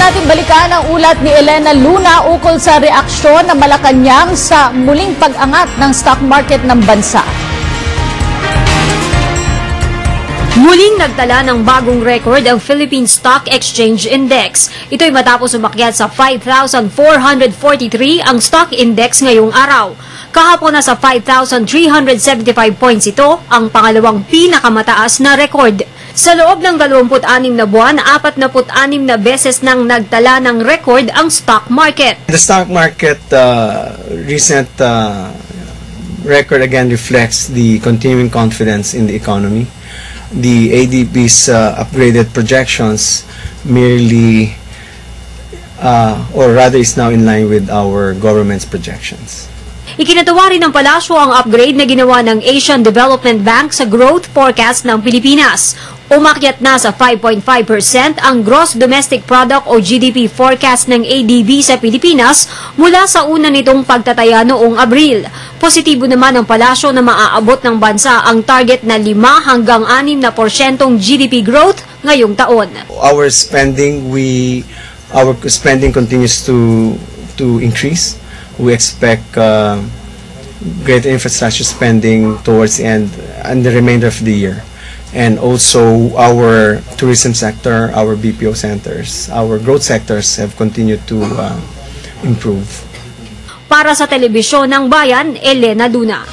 natin balikan ang ulat ni Elena Luna ukol sa reaksyon ng Malacanang sa muling pag-angat ng stock market ng bansa. Muling nagtala ng bagong record ang Philippine Stock Exchange Index. Ito'y matapos umakyat sa 5,443 ang stock index ngayong araw. Kahapon na sa 5,375 points ito, ang pangalawang pinakamataas na record. Sa loob ng 26 na buwan, 46 na beses nang nagtala ng record ang stock market. The stock market recent record again reflects the continuing confidence in the economy. The ADB's upgraded projections merely, or rather is now in line with our government's projections. Ikinatawa rin ng palasyo ang upgrade na ginawa ng Asian Development Bank sa growth forecast ng Pilipinas. Umakyat na sa 5.5% ang Gross Domestic Product o GDP forecast ng ADB sa Pilipinas mula sa una nitong pagtataya noong Abril. Positibo naman ang palasyo na maaabot ng bansa ang target na 5 hanggang 6% GDP growth ngayong taon. Our spending continues to increase. We expect greater infrastructure spending towards the end and the remainder of the year. And also our tourism sector, our BPO centers, our growth sectors have continued to improve. Para sa Telebisyon ng Bayan, Elena Luna.